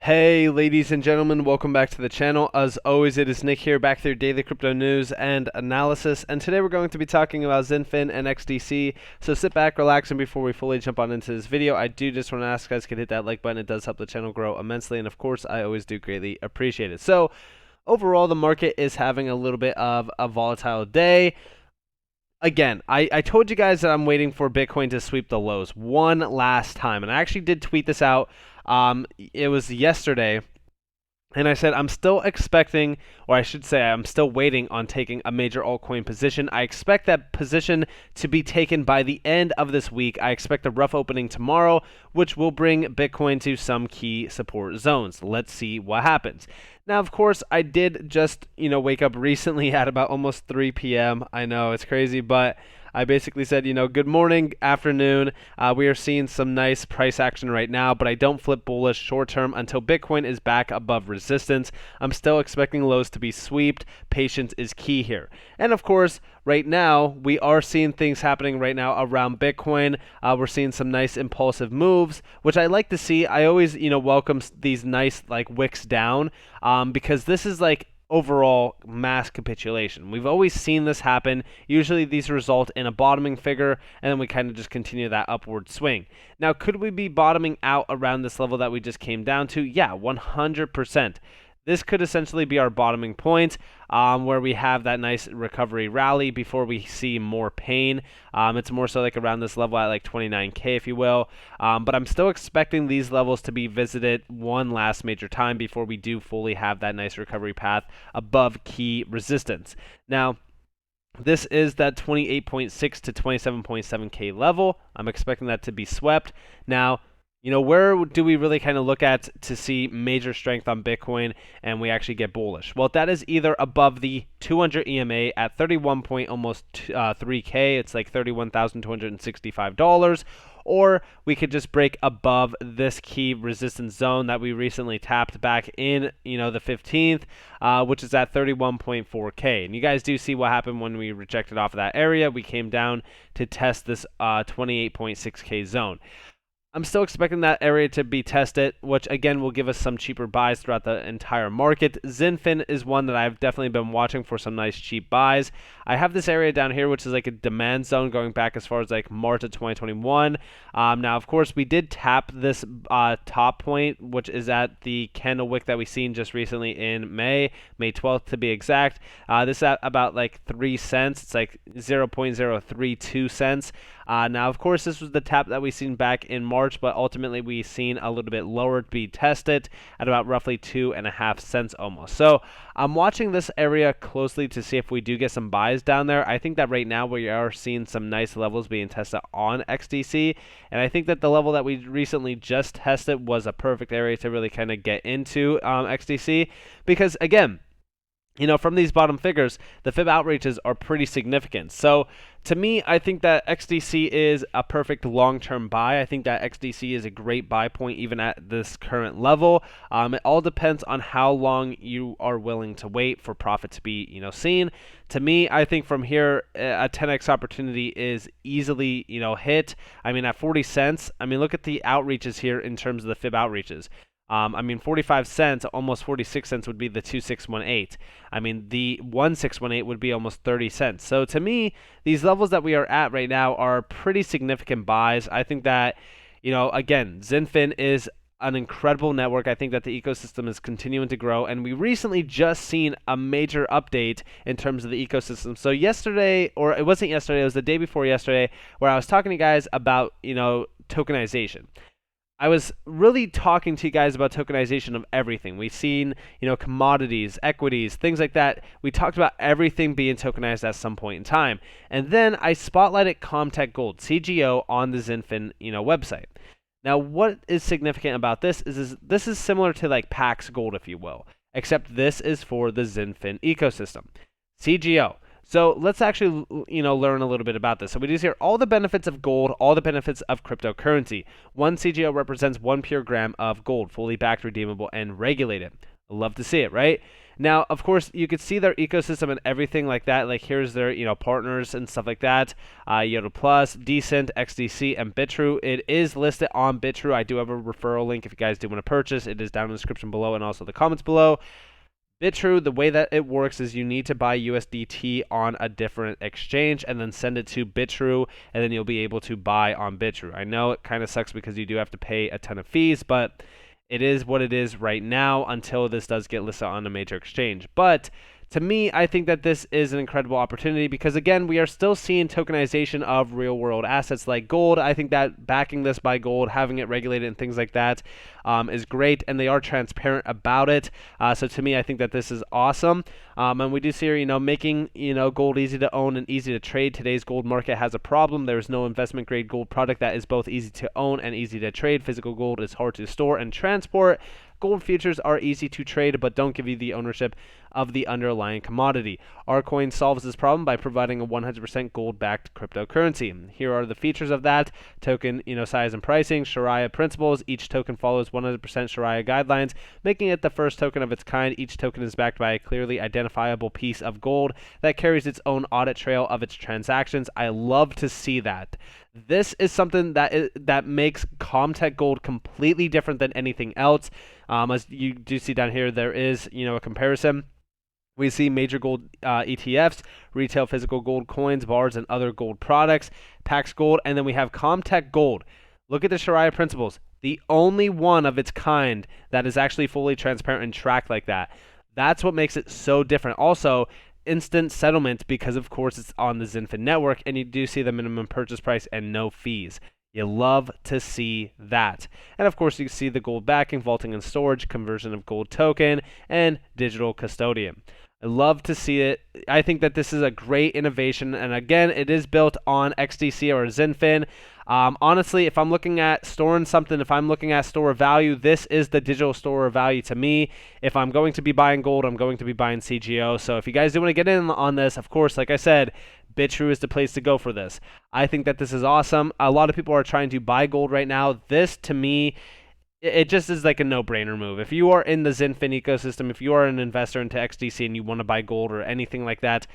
Hey ladies and gentlemen, welcome back to the channel. As always, it is Nick here, back with your daily crypto news and analysis, and today we're going to be talking about Xinfin and XDC. So sit back, relax, and before we fully jump on into this video, I do just want to ask you guys to hit that like button. It does help the channel grow immensely, and of course I always do greatly appreciate it. So overall, the market is having a little bit of a volatile day. Again, I told you guys that I'm waiting for Bitcoin to sweep the lows one last time, and I actually did tweet this out. It was yesterday, and I said I'm still expecting, or I should say I'm still waiting on taking a major altcoin position. I expect that position to be taken by the end of this week. I expect a rough opening tomorrow, which will bring Bitcoin to some key support zones. Let's see what happens. Now, of course, I did just, wake up recently at about almost 3 p.m. I know it's crazy, but I basically said, good morning, afternoon. We are seeing some nice price action right now, but I don't flip bullish short term until Bitcoin is back above resistance. I'm still expecting lows to be swept. Patience is key here. And of course, right now, we are seeing things happening right now around Bitcoin. We're seeing some nice impulsive moves, which I like to see. I always, welcome these nice wicks down because this is overall mass capitulation. We've always seen this happen. Usually these result in a bottoming figure, and then we kind of just continue that upward swing. Now, could we be bottoming out around this level that we just came down to? Yeah, 100%. This could essentially be our bottoming point where we have that nice recovery rally before we see more pain. It's more so around this level at 29K, if you will. But I'm still expecting these levels to be visited one last major time before we do fully have that nice recovery path above key resistance. Now, this is that 28.6 to 27.7K level. I'm expecting that to be swept. Now, where do we really kind of look at to see major strength on Bitcoin and we actually get bullish? Well, that is either above the 200 EMA at 31 point almost 3K. It's like $31,265. Or we could just break above this key resistance zone that we recently tapped back in, the 15th, which is at 31.4K. And you guys do see what happened when we rejected off of that area. We came down to test this 28.6K zone. I'm still expecting that area to be tested, which again will give us some cheaper buys throughout the entire market. Xinfin is one that I've definitely been watching for some nice cheap buys. I have this area down here, which is a demand zone going back as far as March of 2021. Now, of course, we did tap this top point, which is at the candle wick that we seen just recently in May 12th to be exact. This is at about 3 cents. It's 0.032 cents. Now, of course, this was the tap that we seen back in March, but ultimately we seen a little bit lower to be tested at about roughly 2.5 cents almost. So I'm watching this area closely to see if we do get some buys down there. I think that right now we are seeing some nice levels being tested on XDC, and I think that the level that we recently just tested was a perfect area to really kind of get into XDC because, again, from these bottom figures, the fib outreaches are pretty significant. So to me, I think that XDC is a perfect long-term buy. I think that XDC is a great buy point even at this current level. It all depends on how long you are willing to wait for profit to be, seen. To me, I think from here, a 10x opportunity is easily, hit. At 40 cents, look at the outreaches here in terms of the fib outreaches. 45 cents, almost 46 cents would be the 2618. The 1618 would be almost 30 cents. So to me, these levels that we are at right now are pretty significant buys. I think that, again, Xinfin is an incredible network. I think that the ecosystem is continuing to grow, and we recently just seen a major update in terms of the ecosystem. So yesterday, or it wasn't yesterday, it was the day before yesterday, where I was talking to you guys about, tokenization. I was really talking to you guys about tokenization of everything. We've seen, commodities, equities, things like that. We talked about everything being tokenized at some point in time. And then I spotlighted Comtech Gold, CGO, on the Xinfin, website. Now, what is significant about this is this is similar to Pax Gold, if you will, except this is for the Xinfin ecosystem. CGO. So let's actually, learn a little bit about this. So we do here all the benefits of gold, all the benefits of cryptocurrency. One CGO represents 1 pure gram of gold, fully backed, redeemable, and regulated. Love to see it, right? Now, of course, you could see their ecosystem and everything like that. Like here's their, partners and stuff like that. Yoda Plus, Decent, XDC, and Bitrue. It is listed on Bitrue. I do have a referral link if you guys do want to purchase. It is down in the description below and also the comments below. Bitrue, the way that it works is you need to buy USDT on a different exchange and then send it to Bitrue, and then you'll be able to buy on Bitrue. I know it kind of sucks because you do have to pay a ton of fees, but it is what it is right now until this does get listed on a major exchange. But to me, I think that this is an incredible opportunity because, again, we are still seeing tokenization of real-world assets like gold. I think that backing this by gold, having it regulated and things like that is great, and they are transparent about it. So to me, I think that this is awesome. And we do see here, making, gold easy to own and easy to trade. Today's gold market has a problem. There is no investment-grade gold product that is both easy to own and easy to trade. Physical gold is hard to store and transport. Gold futures are easy to trade but don't give you the ownership of the underlying commodity. Our coin solves this problem by providing a 100% gold-backed cryptocurrency. Here are the features of that: token, size and pricing, Sharia principles. Each token follows 100% Sharia guidelines, making it the first token of its kind. Each token is backed by a clearly identifiable piece of gold that carries its own audit trail of its transactions. I love to see that. This is something that makes Comtech Gold completely different than anything else. As you do see down here, there is a comparison. We see major gold ETFs, retail physical gold coins, bars, and other gold products, Pax Gold, and then we have Comtech Gold. Look at the Sharia principles. The only one of its kind that is actually fully transparent and tracked like that. That's what makes it so different. Also, instant settlement because, of course, it's on the Xinfin network, and you do see the minimum purchase price and no fees. You love to see that. And of course, you see the gold backing, vaulting and storage, conversion of gold token, and digital custodian. I love to see it. I think that this is a great innovation. And again, it is built on XDC or Xinfin. Honestly, if I'm looking at storing something, if I'm looking at store of value, this is the digital store of value to me. If I'm going to be buying gold, I'm going to be buying CGO. So if you guys do want to get in on this, of course, like I said, Bitrue is the place to go for this. I think that this is awesome. A lot of people are trying to buy gold right now. This, to me, it just is like a no-brainer move. If you are in the Xinfin ecosystem, if you are an investor into XDC and you want to buy gold or anything like that,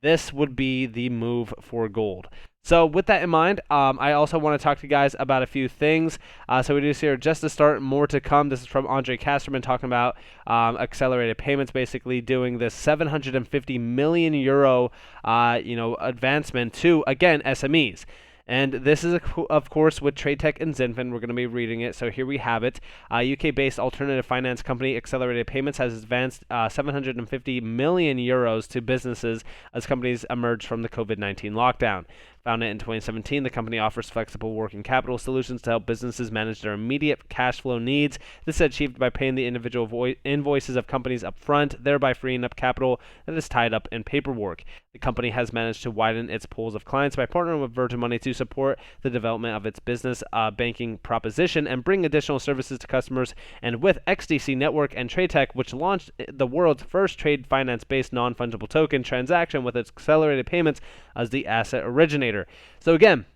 this would be the move for gold. So with that in mind, I also want to talk to you guys about a few things. So we do see here, just to start, more to come. This is from Andre Casterman talking about accelerated payments, basically doing this 750 million euro, advancement to, again, SMEs. And this is, of course, with TradeTech and Xinfin. We're going to be reading it. So here we have it. UK-based alternative finance company Accelerated Payments has advanced 750 million euros to businesses as companies emerge from the COVID-19 lockdown. Founded in 2017, the company offers flexible working capital solutions to help businesses manage their immediate cash flow needs. This is achieved by paying the individual invoices of companies up front, thereby freeing up capital that is tied up in paperwork. The company has managed to widen its pools of clients by partnering with Virgin Money to support the development of its business banking proposition and bring additional services to customers. And with XDC Network and TradeTech, which launched the world's first trade finance-based non-fungible token transaction with its accelerated payments as the asset originator. So again,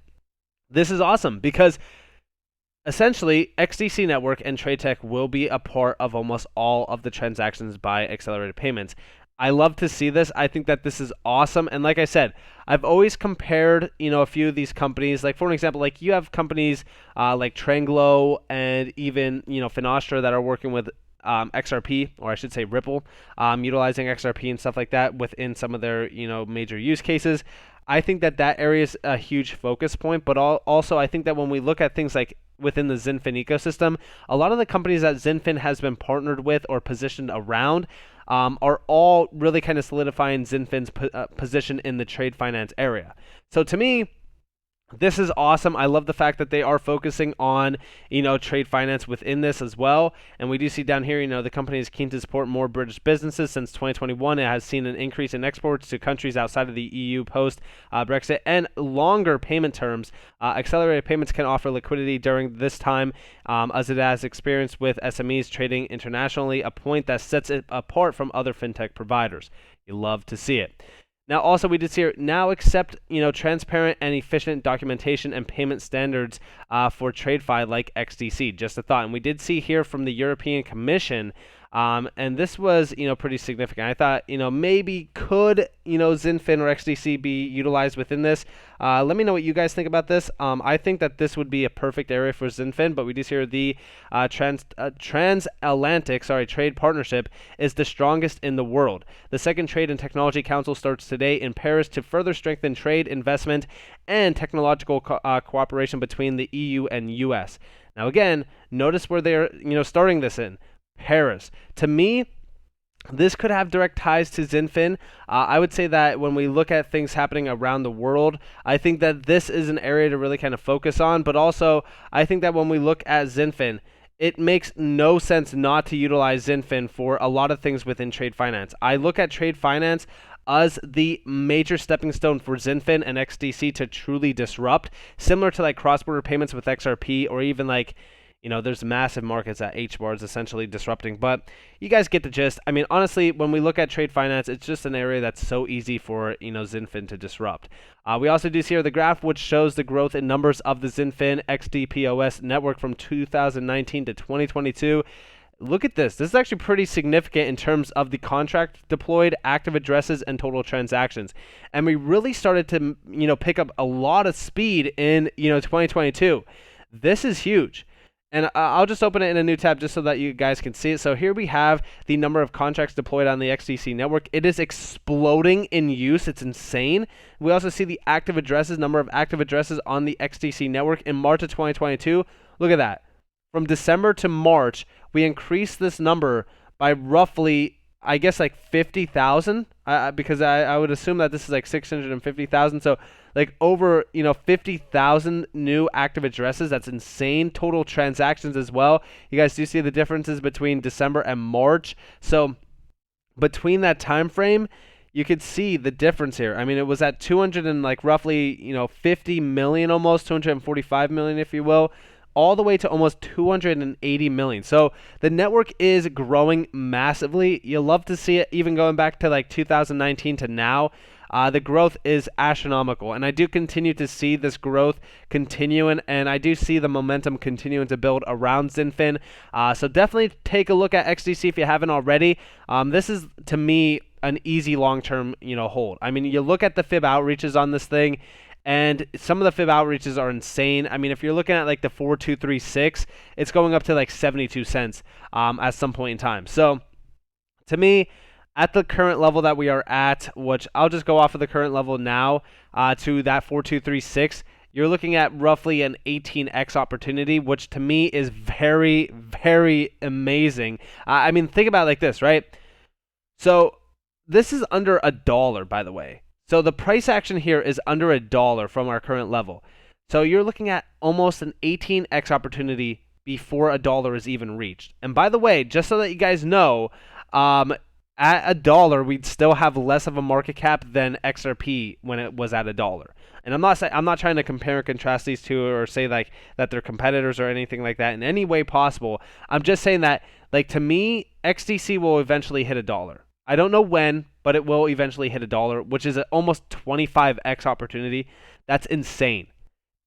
this is awesome because essentially XDC Network and TradeTech will be a part of almost all of the transactions by accelerated payments. I love to see this. I think that this is awesome. And like I said, I've always compared, a few of these companies. Like for an example, like you have companies like Tranglo and even, Finastra that are working with XRP, or I should say Ripple, utilizing XRP and stuff like that within some of their, major use cases. I think that area is a huge focus point, but also I think that when we look at things like within the Xinfin ecosystem, a lot of the companies that Xinfin has been partnered with or positioned around are all really kind of solidifying Xinfin's position in the trade finance area. So to me, this is awesome. I love the fact that they are focusing on, trade finance within this as well. And we do see down here, the company is keen to support more British businesses. Since 2021, it has seen an increase in exports to countries outside of the EU post Brexit and longer payment terms. Accelerated payments can offer liquidity during this time, as it has experience with SMEs trading internationally, a point that sets it apart from other fintech providers. You love to see it. Now, also, we did see here, now accept, transparent and efficient documentation and payment standards for TradeFi like XDC. Just a thought. And we did see here from the European Commission And this was, pretty significant. I thought, maybe could, Xinfin or XDC be utilized within this? Let me know what you guys think about this. I think that this would be a perfect area for Xinfin, but we do see here the transatlantic, trade partnership is the strongest in the world. The second Trade and Technology Council starts today in Paris to further strengthen trade, investment, and technological cooperation between the EU and US. Now again, notice where they're, starting this in. Paris. To me, this could have direct ties to Xinfin. I would say that when we look at things happening around the world, I think that this is an area to really kind of focus on. But also, I think that when we look at Xinfin, it makes no sense not to utilize Xinfin for a lot of things within trade finance. I look at trade finance as the major stepping stone for Xinfin and XDC to truly disrupt, similar to like cross-border payments with XRP, or even like, there's massive markets that HBAR is essentially disrupting, but you guys get the gist. I mean, honestly, when we look at trade finance, it's just an area that's so easy for, Xinfin to disrupt. We also do see here the graph, which shows the growth in numbers of the Xinfin XDPOS network from 2019 to 2022. Look at this. This is actually pretty significant in terms of the contract deployed, active addresses, and total transactions. And we really started to, pick up a lot of speed in, 2022. This is huge. And I'll just open it in a new tab just so that you guys can see it. So here we have the number of contracts deployed on the XDC network. It is exploding in use. It's insane. We also see the active addresses, number of active addresses on the XDC network in March of 2022. Look at that. From December to March, we increased this number by roughly, I guess, like 50,000, because I would assume that this is like 650,000. So like over, 50,000 new active addresses. That's insane. Total transactions as well. You guys do see the differences between December and March. So between that time frame, you could see the difference here. I mean, it was at 200 and like roughly, 50 million, almost 245 million, if you will, all the way to almost 280 million. So the network is growing massively. You'll love to see it even going back to like 2019 to now. The growth is astronomical, and I do continue to see this growth continuing, and I do see the momentum continuing to build around Xinfin. So definitely take a look at XDC if you haven't already. This is, to me, an easy long-term, hold. I mean, you look at the fib outreaches on this thing, and some of the fib outreaches are insane. I mean, if you're looking at like the 4236, it's going up to like 72 cents at some point in time. So to me, at the current level that we are at, which I'll just go off of the current level now to that 4236, you're looking at roughly an 18x opportunity, which to me is very, very amazing. I mean, think about it like this, right? So this is under $1, by the way. So the price action here is under $1 from our current level. So you're looking at almost an 18x opportunity before $1 is even reached. And by the way, just so that you guys know, at $1, we'd still have less of a market cap than XRP when it was at $1. And I'm not trying to compare and contrast these two or say like that they're competitors or anything like that in any way possible. I'm just saying that, like, to me, XDC will eventually hit $1. I don't know when, but it will eventually hit $1, which is an almost 25x opportunity. That's insane.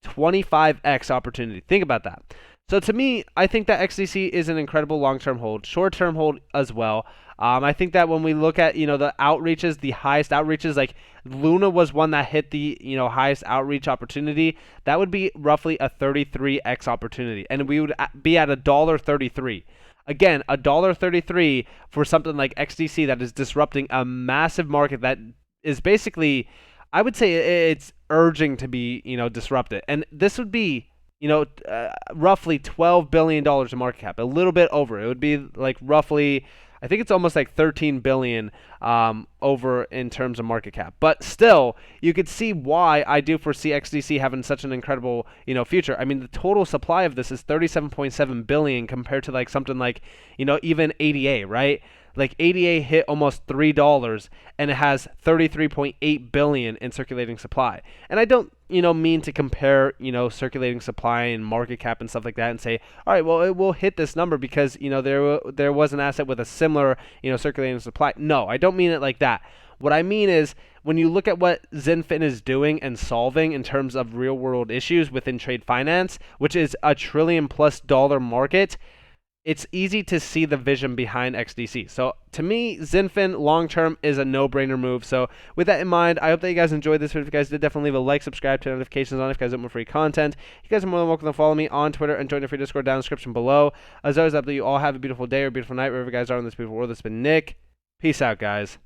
25x opportunity. Think about that. So to me, I think that XDC is an incredible long-term hold, short-term hold as well. I think that when we look at, the outreaches, the highest outreaches, like Luna was one that hit the, highest outreach opportunity. That would be roughly a 33x opportunity, and we would be at $1.33. Again, $1.33 for something like XDC that is disrupting a massive market that is basically, I would say it's urging to be, disrupted. And this would be, roughly $12 billion in market cap, a little bit over. It would be like roughly, I think it's almost like 13 billion over in terms of market cap. But still, you could see why I do foresee XDC having such an incredible, future. I mean, the total supply of this is 37.7 billion compared to like something like, even ADA, right? Like ADA hit almost $3 and it has 33.8 billion in circulating supply. And I don't, mean to compare, circulating supply and market cap and stuff like that and say, all right, well, it will hit this number because, there was an asset with a similar, circulating supply. No, I don't mean it like that. What I mean is when you look at what Xinfin is doing and solving in terms of real world issues within trade finance, which is a $1 trillion+ market, it's easy to see the vision behind XDC. So to me, Xinfin long-term is a no-brainer move. So with that in mind, I hope that you guys enjoyed this video. If you guys did, definitely leave a like, subscribe, turn notifications on if you guys want more free content. You guys are more than welcome to follow me on Twitter and join the free Discord down in the description below. As always, I hope that you all have a beautiful day or a beautiful night wherever you guys are in this beautiful world. This has been Nick. Peace out, guys.